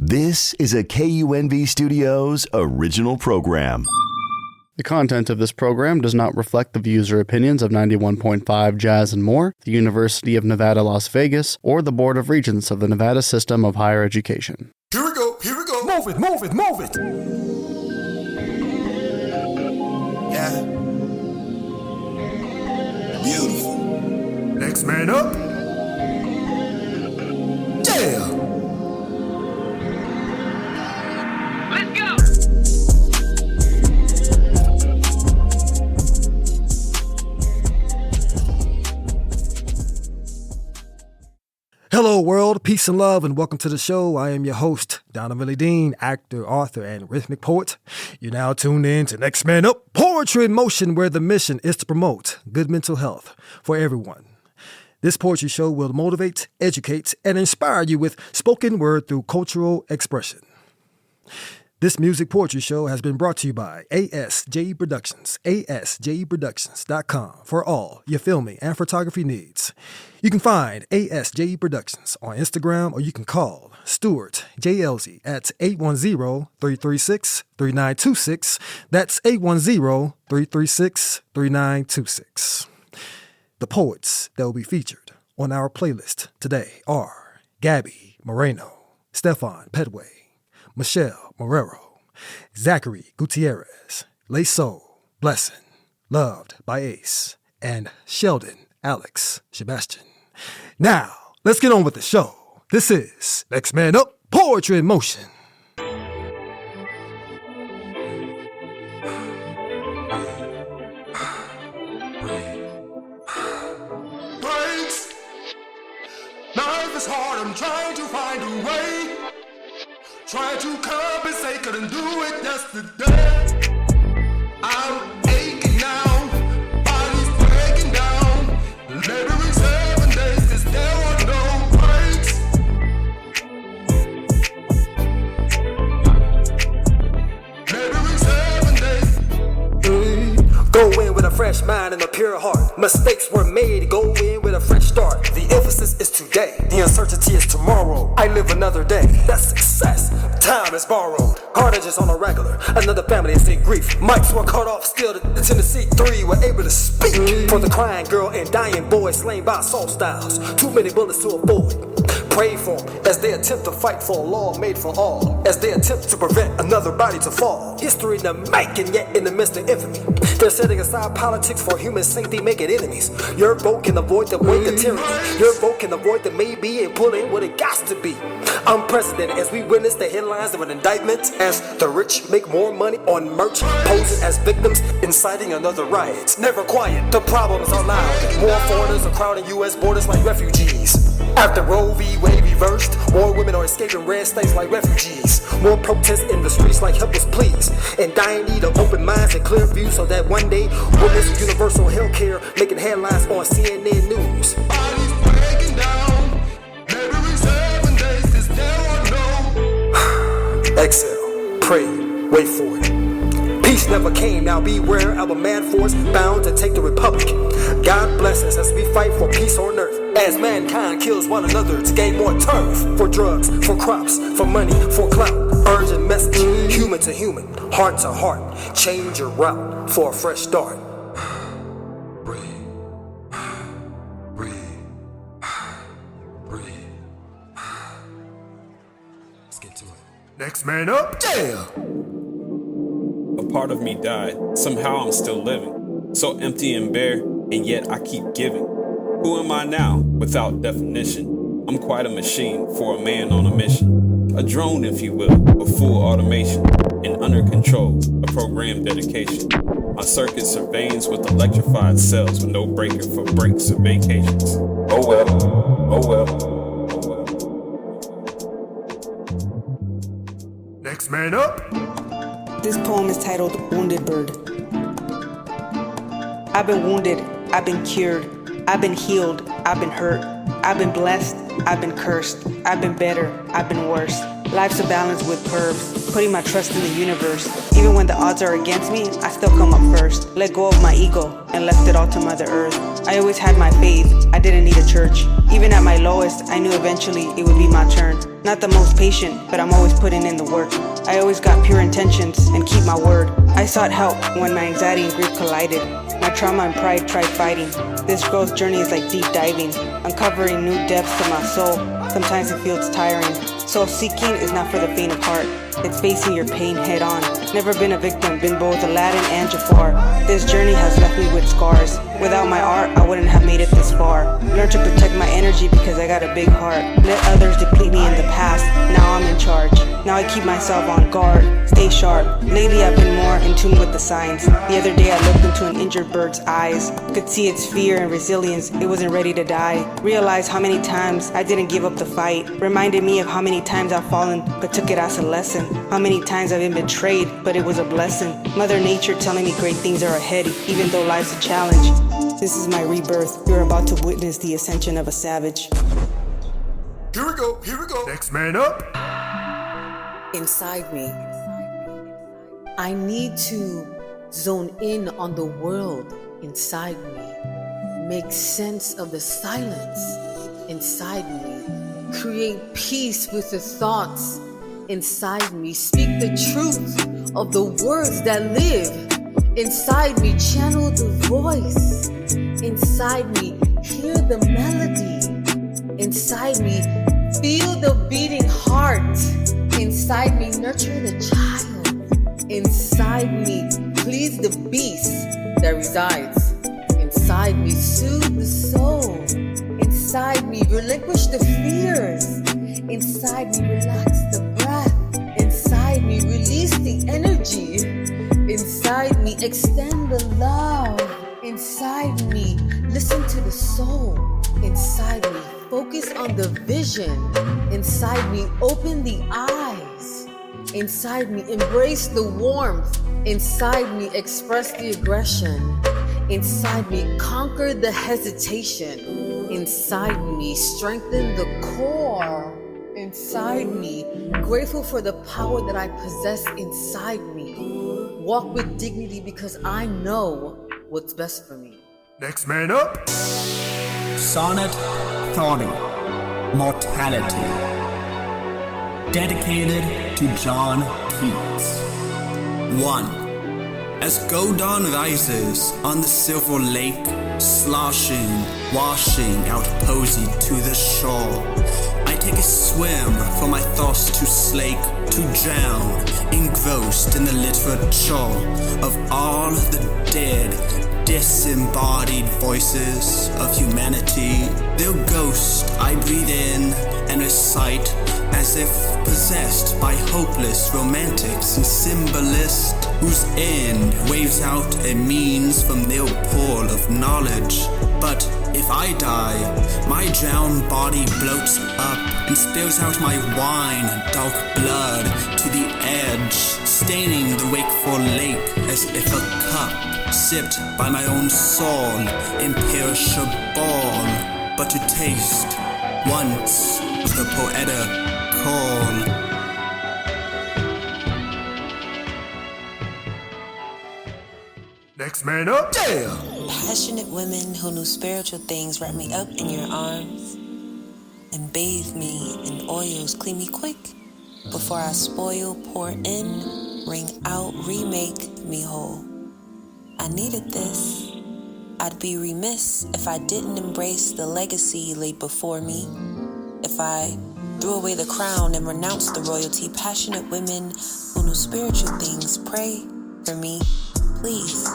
This is a KUNV Studios original program. The content of this program does not reflect the views or opinions of 91.5 Jazz and More, the University of Nevada, Las Vegas, or the Board of Regents of the Nevada System of Higher Education. Here we go, move it, move it, move it. Yeah. Beautiful. Next man up. Yeah. Let's go. Hello world, peace and love, and welcome to the show. I am your host, Donna Millie Dean, actor, author, and rhythmic poet. You're now tuned in to Next Man Up, Poetry in Motion, where the mission is to promote good mental health for everyone. This poetry show will motivate, educate, and inspire you with spoken word through cultural expression. This music poetry show has been brought to you by ASJ Productions, asjproductions.com for all your filming and photography needs. You can find ASJ Productions on Instagram, or you can call Stuart J. Elsie at 810-336-3926. That's 810-336-3926. The poets that will be featured on our playlist today are Gabby Moreno, Stefan Pedway, Michelle Morero, Zachary Gutierrez, Leso Blessing, Loved by Ace, and Sheldon Alex Sebastian. Now, let's get on with the show. This is Next Man Up, Poetry in Motion. Breaks. Life is hard, I'm trying to find a way. Trying to compensate, couldn't do it yesterday. I'm aching now, body's breaking down. Laboring 7 days, 'cause there are no breaks. Laboring 7 days. Go in with a fresh mind and a pure heart. Mistakes were made, go in with a fresh start. The emphasis is today, the uncertainty is tomorrow. I live another day, that's success. Time is borrowed, carnage is on a regular. Another family is in grief. Mics were cut off, still the Tennessee 3 were able to speak. For the crying girl and dying boy slain by assault styles. Too many bullets to avoid. Pray for them as they attempt to fight for a law made for all. As they attempt to prevent another body to fall. History in the making, yet in the midst of infamy. They're setting aside politics for human safety, making enemies. Your vote can avoid the weight of tyranny. Your vote can avoid the maybe and pull in what it got to be. Unprecedented as we witness the headlines of an indictment. As the rich make more money on merch, posing as victims, inciting another riot. Never quiet, the problems are loud. More foreigners are crowding U.S. borders like refugees. After Roe v. Wade reversed, more women are escaping red states like refugees. More protests in the streets like helpless pleas. And dying need of open minds and clear views so that one day women's universal health care making headlines on CNN News. Body's breaking down. Laboring 7 days, 'cause there are no. Exhale, pray, wait for it. Peace never came, now beware our mad force bound to take the republic. God bless us as we fight for peace on earth. As mankind kills one another to gain more turf. For drugs, for crops, for money, for clout. Urgent message, human to human, heart to heart. Change your route for a fresh start. Breathe. Breathe. Breathe. Let's get to it. Next man up. Yeah. A part of me died. Somehow I'm still living. So empty and bare, and yet I keep giving. Who am I now? Without definition. I'm quite a machine for a man on a mission. A drone, if you will, with full automation. And under control, a programmed dedication. My circuits are veins with electrified cells with no breaker for breaks or vacations. Oh well, oh well, oh well. Next man up. This poem is titled Wounded Bird. I've been wounded, I've been cured, I've been healed, I've been hurt, I've been blessed, I've been cursed, I've been better, I've been worse. Life's a balance with curves, putting my trust in the universe. Even when the odds are against me, I still come up first. Let go of my ego and left it all to Mother Earth. I always had my faith, I didn't need a church. Even at my lowest, I knew eventually it would be my turn. Not the most patient, but I'm always putting in the work. I always got pure intentions and keep my word. I sought help when my anxiety and grief collided. My trauma and pride tried fighting. This growth journey is like deep diving, uncovering new depths to my soul. Sometimes it feels tiring. Soul-seeking is not for the faint of heart. It's facing your pain head on. Never been a victim, been both Aladdin and Jafar. This journey has left me with scars. Without my art, I wouldn't have made it this far. Learn to protect my energy because I got a big heart. Let others deplete me in the past. Now I'm in charge. Now I keep myself on guard. Stay sharp. Lately I've been more in tune with the signs. The other day I looked into an injured bird's eyes. Could see its fear and resilience. It wasn't ready to die. Realized how many times I didn't give up the fight. Reminded me of how many times I've fallen but took it as a lesson. How many times I've been betrayed but it was a blessing. Mother Nature telling me great things are ahead even though life's a challenge. This is my rebirth. You're about to witness the ascension of a savage. Here we go, here we go. Next man up. Inside me, I need to zone in on the world inside me, make sense of the silence inside me, create peace with the thoughts inside me, speak the truth of the words that live inside me, channel the voice inside me, hear the melody inside me, feel the beating heart inside me, nurture the child inside me, please the beast that resides inside me, soothe the soul inside me, relinquish the fears inside me, relax the breath inside me, release the energy inside me, extend the love inside me, listen to the soul inside me, focus on the vision inside me, open the eyes inside me, embrace the warmth inside me, express the aggression inside me, conquer the hesitation inside me, strengthen the core inside me, grateful for the power that I possess inside me, walk with dignity because I know what's best for me. Next man up. Sonnet 30, Mortality. Dedicated to John Keats. 1. As Godon rises on the silver lake, sloshing, washing out posy to the shore, I take a swim for my thirst to slake, to drown, engrossed in the literature of all the dead, disembodied voices of humanity. Their ghost I breathe in and recite as if possessed by hopeless romantics and symbolists whose end waves out a means from their pool of knowledge. But if I die, my drowned body bloats up and spills out my wine, dark blood, to the edge, staining the wakeful lake as if a cup sipped by my own soul, imperishable, but to taste once the poetic call. Next man up. Damn. Passionate women who knew spiritual things wrap me up in your arms and bathe me in oils, clean me quick before I spoil, pour in, wring out, remake me whole. I needed this. I'd be remiss if I didn't embrace the legacy laid before me. If I threw away the crown and renounced the royalty, passionate women who knew spiritual things, pray for me, please.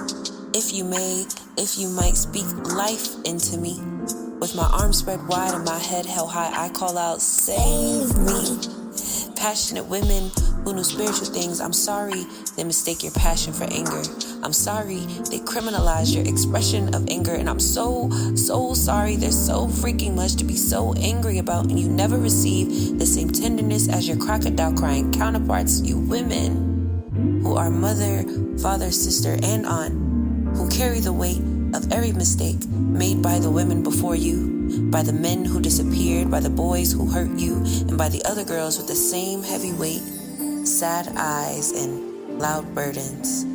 If you may, if you might speak life into me. With my arms spread wide and my head held high, I call out, save me. Passionate women who knew spiritual things, I'm sorry they mistake your passion for anger. I'm sorry they criminalize your expression of anger. And I'm so sorry there's so freaking much to be so angry about, and you never receive the same tenderness as your crocodile crying counterparts, you women who are mother, father, sister, and aunt, who carry the weight of every mistake made by the women before you, by the men who disappeared, by the boys who hurt you, and by the other girls with the same heavy weight, sad eyes, and loud burdens.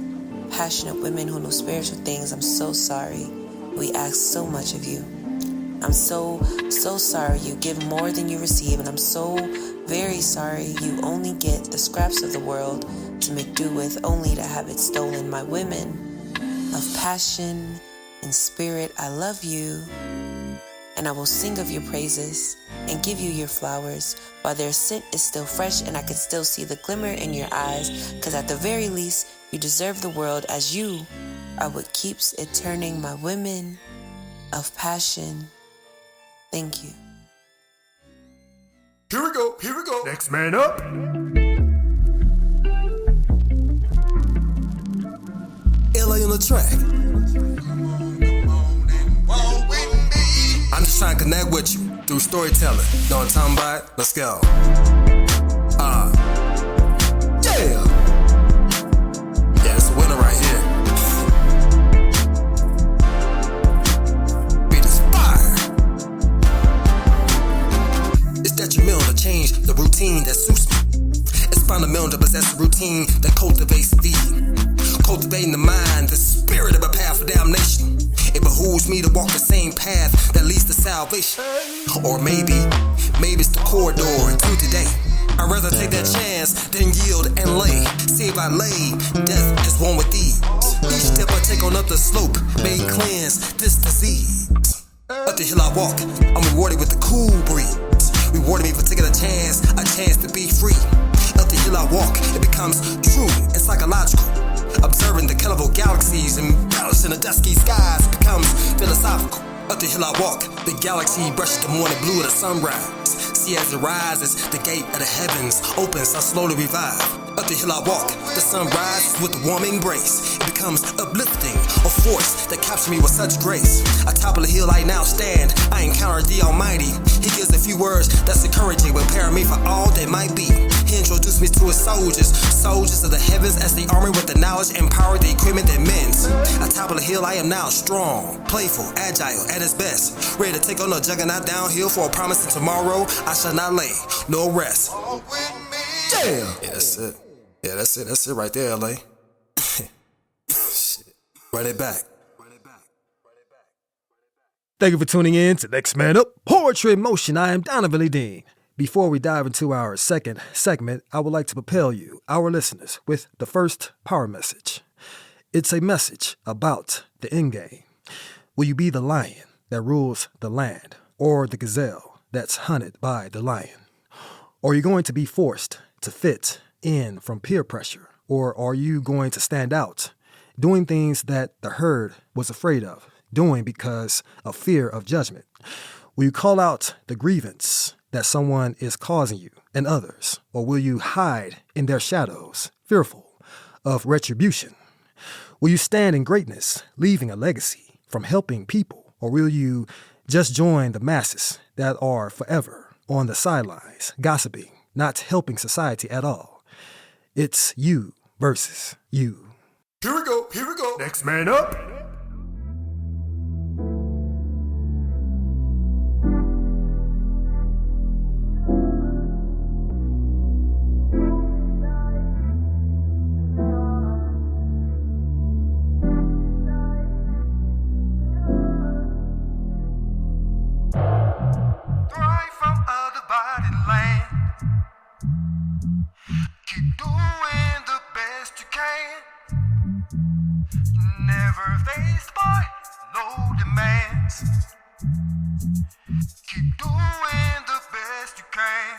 Passionate women who know spiritual things, I'm so sorry. We ask so much of you. I'm so sorry you give more than you receive, and I'm so very sorry you only get the scraps of the world to make do with, only to have it stolen. My women of passion and spirit, I love you, and I will sing of your praises and give you your flowers while their scent is still fresh and I can still see the glimmer in your eyes, because at the very least, you deserve the world, as you are what keeps it turning. My women of passion, thank you. Here we go. Next man up. LA on the track. I'm just trying to connect with you through storytelling. Know what I'm talking about? Let's go. Yeah. Yeah, it's a winner right here. Beat is fire. It's detrimental to change the routine that suits me. It's fundamental to possess a routine that cultivates the cultivating the mind, the spirit of a path of damnation. It behooves me to walk the same path that leads to salvation. Or maybe it's the corridor to today. I'd rather take that chance than yield and lay. See if I lay, death is one with these. Each step I take on up the slope may cleanse this disease. Up the hill I walk, I'm rewarded with the cool breeze. Rewarding me for taking a chance to be free. Up the hill I walk, it becomes true and psychological. Observing the colorful galaxies and balancing the dusky skies becomes philosophical. Up the hill I walk, the galaxy brushes the morning blue of the sunrise. See as it rises, the gate of the heavens opens, I slowly revive. Up the hill I walk, the sun rises with a warm embrace. It becomes uplifting, a force that captures me with such grace. Atop of the hill I now stand, I encounter the Almighty. He gives a few words that's encouraging, preparing me for all that might be. He introduced me to his soldiers of the heavens, as they arm me with the knowledge and power, the equipment that mends. Atop of the hill I am now strong, playful, agile, at its best. Ready to take on the juggernaut downhill for a promise of tomorrow. I shall not lay, nor rest. Yeah, that's it. Yeah, that's it right there, LA. Shit. Run it back. Thank you for tuning in to Next Man Up, Poetry in Motion. I am Donna Millie Dean. Before we dive into our second segment, I would like to propel you, our listeners, with the first power message. It's a message about the endgame. Will you be the lion that rules the land, or the gazelle that's hunted by the lion? Or are you going to be forced to fit in from peer pressure? Or are you going to stand out, doing things that the herd was afraid of, doing because of fear of judgment? Will you call out the grievance that someone is causing you and others? Or will you hide in their shadows, fearful of retribution? Will you stand in greatness, leaving a legacy from helping people? Or will you just join the masses that are forever on the sidelines, gossiping, not helping society at all? It's you versus you. Here we go. Next man up. Keep doing the best you can. Never faced by no demands. Keep doing the best you can.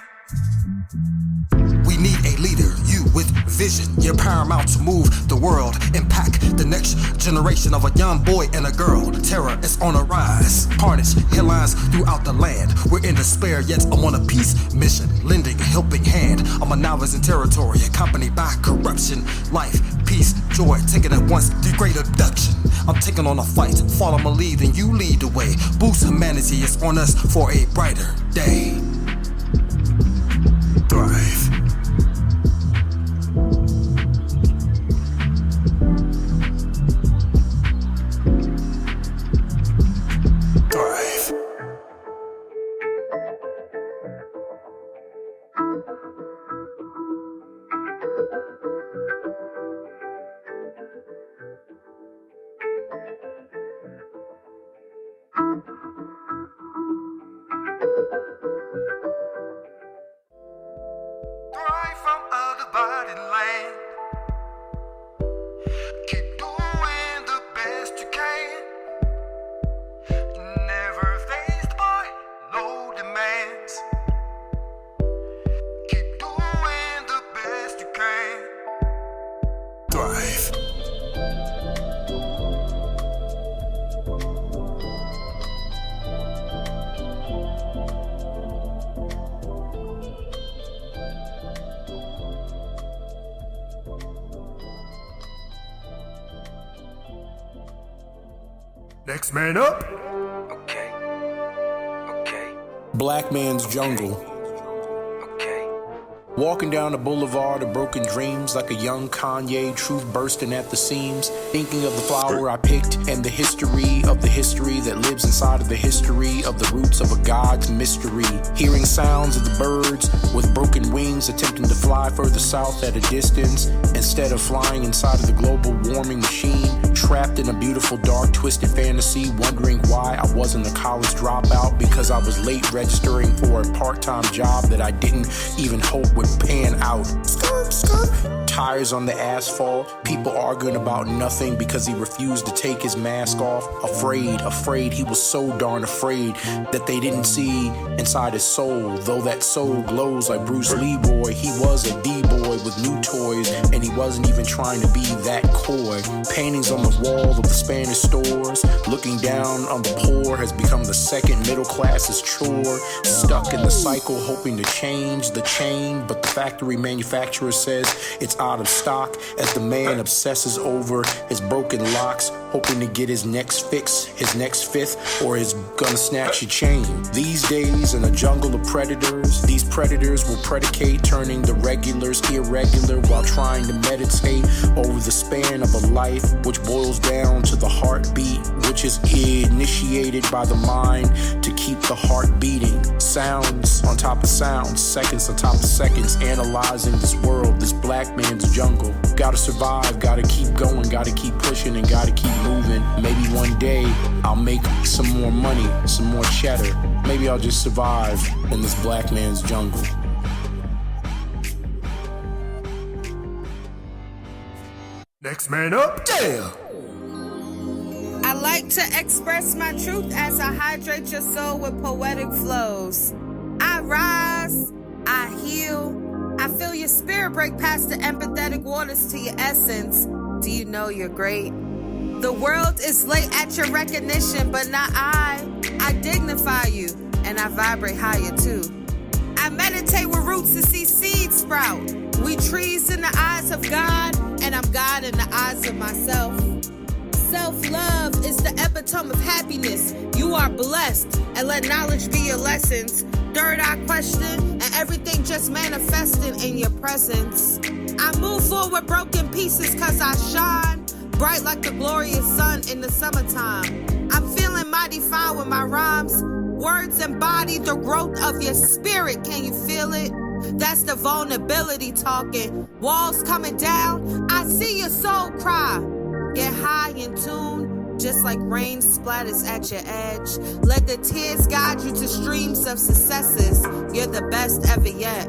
We need a leader, you with vision. You're paramount to move the world, impact the next generation of a young boy and a girl. Terror is on a rise, carnage, headlines throughout the land. We're in despair, yet I'm on a peace mission, lending a helping hand. I'm a novice in territory, accompanied by corruption. Life, peace, joy, taking at once, the great abduction. I'm taking on a fight, follow my lead and you lead the way. Boost humanity is on us for a brighter day. Thrive. Thrive. Next man up. Black Man's Jungle. Walking down the boulevard of broken dreams like a young Kanye, truth bursting at the seams. Thinking of the flower I picked and the history of the history that lives inside of the history of the roots of a God's mystery. Hearing sounds of the birds with broken wings attempting to fly further south at a distance instead of flying inside of the global warming machine. Trapped in a beautiful, dark, twisted fantasy, wondering why I wasn't a college dropout because I was late registering for a part-time job that I didn't even hope would pan out. Skirt, skirt. Tires on the asphalt, people arguing about nothing because he refused to take his mask off. Afraid, he was so darn afraid that they didn't see inside his soul. Though that soul glows like Bruce Lee boy, he was a D-boy with new toys, and he wasn't even trying to be that coy. Paintings on the wall of the Spanish stores, looking down on the poor has become the second middle class's chore. Stuck in the cycle, hoping to change the chain, but the factory manufacturer says it's out of stock as the man obsesses over his broken locks, hoping to get his next fix, his next fifth, or is gonna snatch your chain. These days in a jungle of predators, these predators will predicate, turning the regulars irregular while trying to meditate over the span of a life, which boils down to the heartbeat, which is initiated by the mind to keep the heart beating. Sounds on top of sounds, seconds on top of seconds, analyzing this world, this black man's jungle. Gotta survive, gotta keep going, gotta keep pushing, and gotta keep moving. Maybe one day I'll make some more money, some more cheddar. Maybe I'll just survive in this black man's jungle. Next man up. Damn! I like to express my truth as I hydrate your soul with poetic flows. I rise, I heal, I feel your spirit break past the empathetic waters to your essence. Do you know you're great? The world is late at your recognition, but not I. I dignify you, and I vibrate higher too. I meditate with roots to see seeds sprout. We trees in the eyes of God, and I'm God in the eyes of myself. Self-love is the epitome of happiness. You are blessed, and let knowledge be your lessons. Third eye question, and everything just manifesting in your presence. I move forward with broken pieces cause I shine bright like the glorious sun in the summertime. I'm feeling mighty fine with my rhymes. Words embody the growth of your spirit. Can you feel it? That's the vulnerability talking. Walls coming down. I see your soul cry. Get high in tune, just like rain splatters at your edge. Let the tears guide you to streams of successes. You're the best ever yet.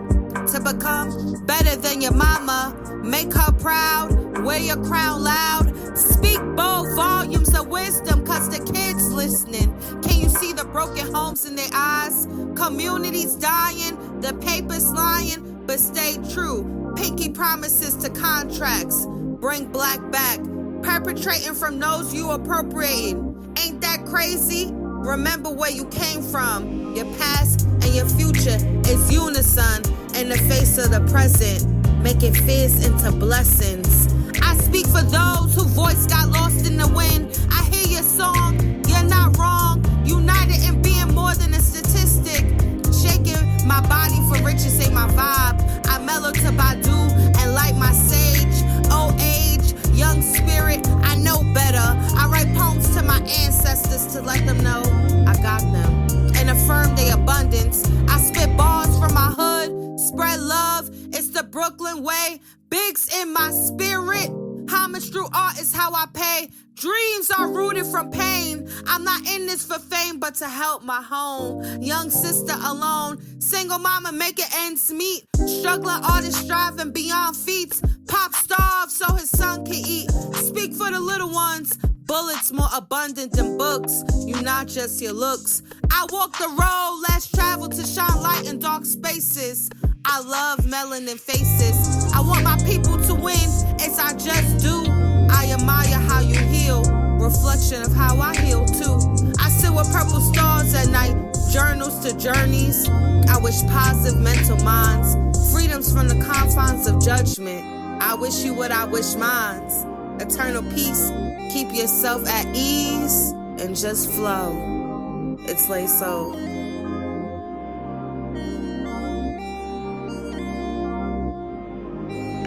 To become better than your mama, make her proud, wear your crown loud. Speak bold volumes of wisdom, cause the kids listening. Can you see the broken homes in their eyes? Communities dying, the paper's lying, but stay true. Pinky promises to contracts, bring black back. Perpetrating from those you appropriating. Ain't that crazy? Remember where you came from. Your past and your future is unison in the face of the present, making fears into blessings. I speak for those whose voice got lost in the wind. I hear your song, you're not wrong. United in being more than a statistic. Shaking my body for riches ain't my vibe. I mellow to Badu and light my sage. Old age, young spirit, I know better. I write poems to my ancestors to let them know I got them and affirm their abundance. I spit bars from my hood, spread love. It's the Brooklyn way. Bigs in my spirit. Homage through art is how I pay. Dreams are rooted from pain. I'm not in this for fame, but to help my home. Young sister alone. Single mama making ends meet. Struggling artist striving beyond feats. Pop starved so his son can eat. Speak for the little ones. Bullets more abundant than books. You not just your looks. I walk the road, less travel to shine light in dark spaces. I love melanin faces. I want my people to win, as I just do. I admire how you heal, reflection of how I heal too. I sit with purple stars at night, journals to journeys. I wish positive mental minds, freedoms from the confines of judgment. I wish you what I wish mine's. Eternal peace, keep yourself at ease. and just flow. It's lay so.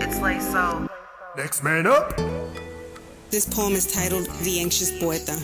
It's lay so. Next man up. This poem is titled The Anxious Poeta.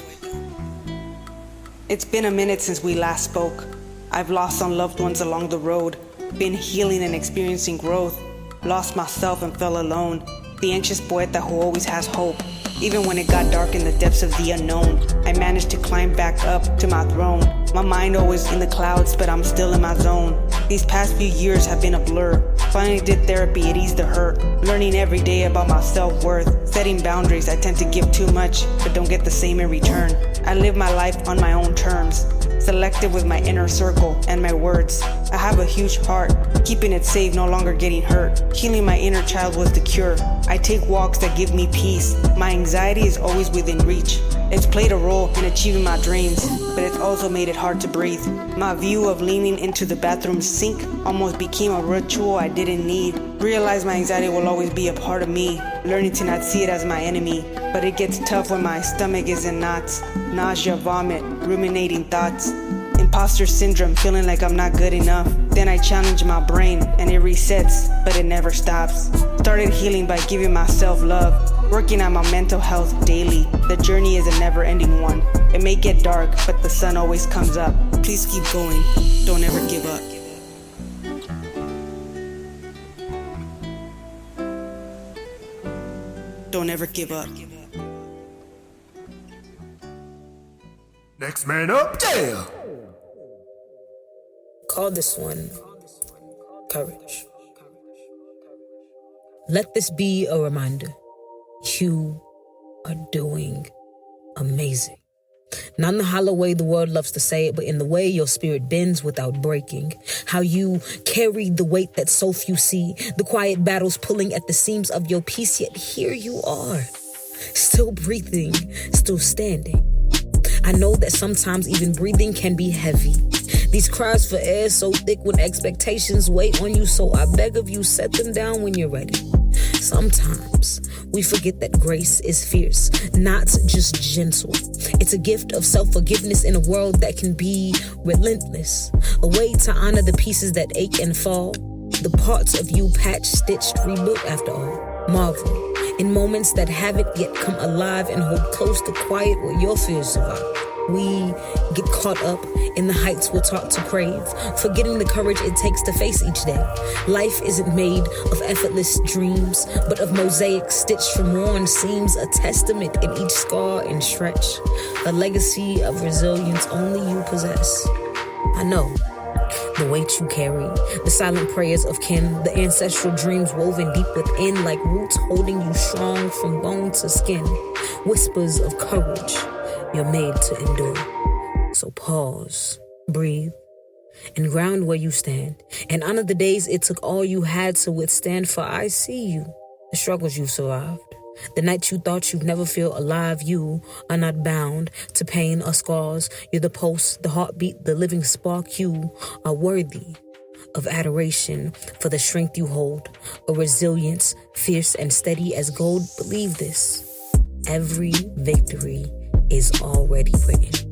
It's been a minute since we last spoke. I've lost some loved ones along the road, been healing and experiencing growth, lost myself and fell alone. The anxious poeta who always has hope. Even when it got dark in the depths of the unknown, I managed to climb back up to my throne. My mind always in the clouds, but I'm still in my zone. These past few years have been a blur. Finally did therapy, it eased the hurt. Learning every day about my self-worth. Setting boundaries, I tend to give too much, but don't get the same in return. I live my life on my own terms. Selective with my inner circle and my words. I have a huge heart, keeping it safe, no longer getting hurt. Healing my inner child was the cure. I take walks that give me peace. My anxiety is always within reach. It's played a role in achieving my dreams, but it's also made it hard to breathe. My view of leaning into the bathroom sink almost became a ritual I didn't need. Realize my anxiety will always be a part of me, learning to not see it as my enemy. But it gets tough when my stomach is in knots. Nausea, vomit, ruminating thoughts. Imposter syndrome, feeling like I'm not good enough. Then I challenge my brain and it resets, but it never stops. Started healing by giving myself love, working on my mental health daily. The journey is a never-ending one. It may get dark, but the sun always comes up. Please keep going, don't ever give up. Don't ever give up. Next man up. Yeah. Call this one courage. Let this be a reminder. You are doing amazing. Not in the hollow way the world loves to say it, but in the way your spirit bends without breaking. How you carry the weight that so few see, the quiet battles pulling at the seams of your peace, yet here you are, still breathing, still standing. I know that sometimes even breathing can be heavy. These cries for air so thick when expectations wait on you, so I beg of you, set them down when you're ready. Sometimes we forget that grace is fierce, not just gentle. It's a gift of self-forgiveness in a world that can be relentless. A way to honor the pieces that ache and fall, the parts of you patched, stitched, rebuilt after all. Marvel in moments that haven't yet come alive and hold close to quiet where your fears survive. We get caught up in the heights we're taught to crave, forgetting the courage it takes to face each day. Life isn't made of effortless dreams, but of mosaics stitched from worn seams, a testament in each scar and stretch, a legacy of resilience only you possess. I know the weight you carry, the silent prayers of kin, the ancestral dreams woven deep within like roots holding you strong from bone to skin, whispers of courage you're made to endure. So pause, breathe, and ground where you stand, and honor the days it took all you had to withstand, for I see you, the struggles you survived. The nights you thought you'd never feel alive, you are not bound to pain or scars. You're the pulse, the heartbeat, the living spark. You are worthy of adoration for the strength you hold, a resilience fierce and steady as gold. Believe this, every victory is already written,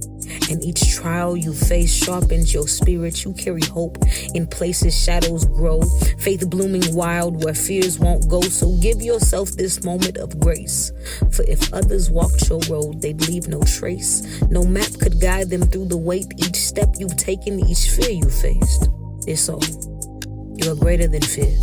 and each trial you face sharpens your spirit. You carry hope in places shadows grow, faith blooming wild where fears won't go. So give yourself this moment of grace, for if others walked your road, they'd leave no trace. No map could guide them through the weight, each step you've taken, each fear you faced. It's all. You are greater than fear,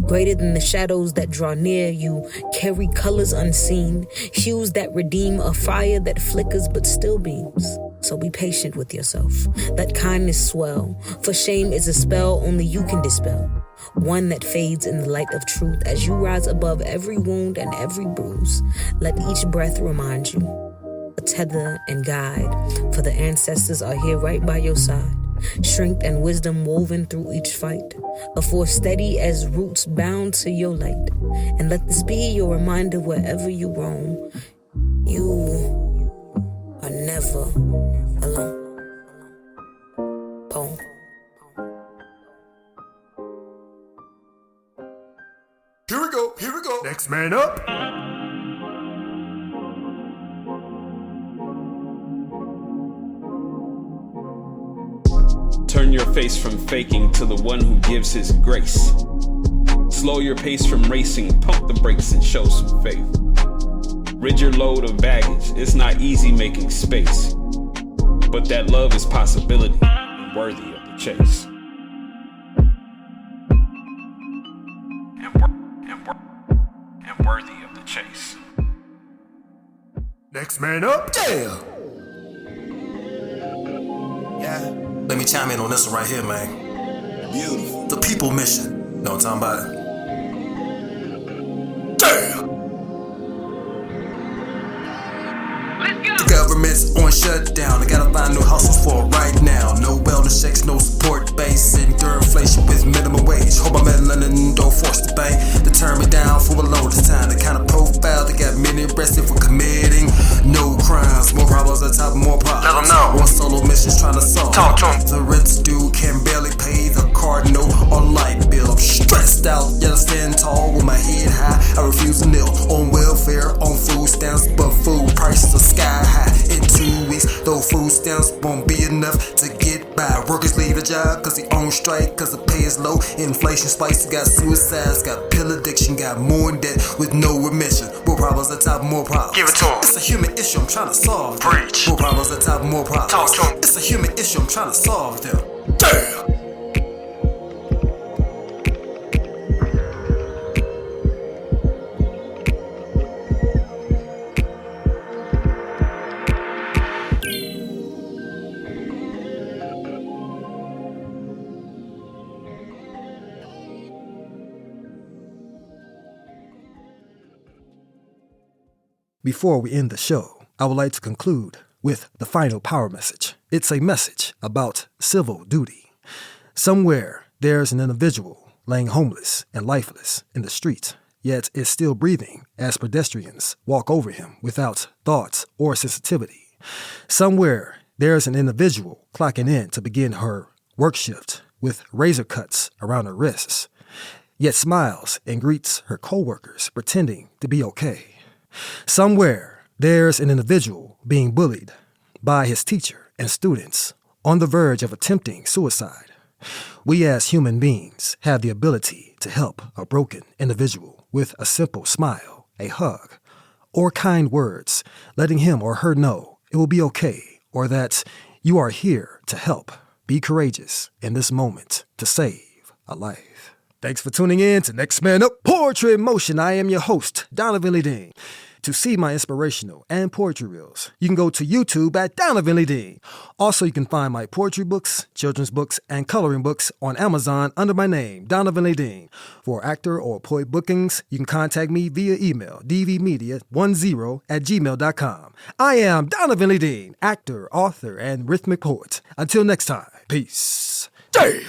greater than the shadows that draw near. You carry colors unseen, hues that redeem, a fire that flickers but still beams. So be patient with yourself, let kindness swell, for shame is a spell only you can dispel, one that fades in the light of truth. As you rise above every wound and every bruise, let each breath remind you, a tether and guide, for the ancestors are here right by your side. Strength and wisdom woven through each fight, a force steady as roots bound to your light. And let this be your reminder wherever you roam, you are never alone. Poem. Here we go. Next man up. face from faking to the one who gives his grace. Slow your pace from racing, pump the brakes and show some faith. Rid your load of baggage, it's not easy making space. But that love is possibility and worthy of the chase. And worthy of the chase. Next man up. Yeah. Yeah. Let me chime in on this one right here, man. Beautiful. The people mission. Know what I'm talking about? Damn. The government's on shutdown. I gotta find new hustles for right now. No wellness checks, no support base. Endure inflation with minimum wage. Hope my melanin don't force the bank to turn me down for a load of time. The kind of profile that got many arrested for committing no crimes. More problems on top of more problems. Let 'em know. One solo mission's trying to solve. Talk to 'em. The rent due can barely pay the card note or light bill. I'm stressed out, yet I stand tall with my head high. I refuse to kneel on welfare, on food stamps, but food prices are sky high. In 2 weeks, though food stamps won't be enough to get by. Workers leave the job cause they on strike, cause the pay is low. Inflation spikes, got suicides, got pill addiction, got more in debt with no remission. More problems on top of more problems. Give it to 'em. It's a human issue I'm trying to solve. Preach. More problems on top of more problems. Talk to 'em. It's a human issue I'm trying to solve them. Damn! Before we end the show, I would like to conclude with the final power message. It's a message about civil duty. Somewhere there's an individual laying homeless and lifeless in the street, yet is still breathing as pedestrians walk over him without thoughts or sensitivity. Somewhere there's an individual clocking in to begin her work shift with razor cuts around her wrists, yet smiles and greets her coworkers pretending to be okay. Somewhere, there's an individual being bullied by his teacher and students on the verge of attempting suicide. We as human beings have the ability to help a broken individual with a simple smile, a hug, or kind words, letting him or her know it will be okay or that you are here to help. Be courageous in this moment to save a life. Thanks for tuning in to Next Man Up Poetry in Motion. I am your host, Donna Millie Dean. To see my inspirational and poetry reels, you can go to YouTube at Donna Millie Dean. Also, you can find my poetry books, children's books, and coloring books on Amazon under my name, Donna Millie Dean. For actor or poet bookings, you can contact me via email, dvmedia10@gmail.com. I am Donna Millie Dean, actor, author, and rhythmic poet. Until next time, peace. Damn!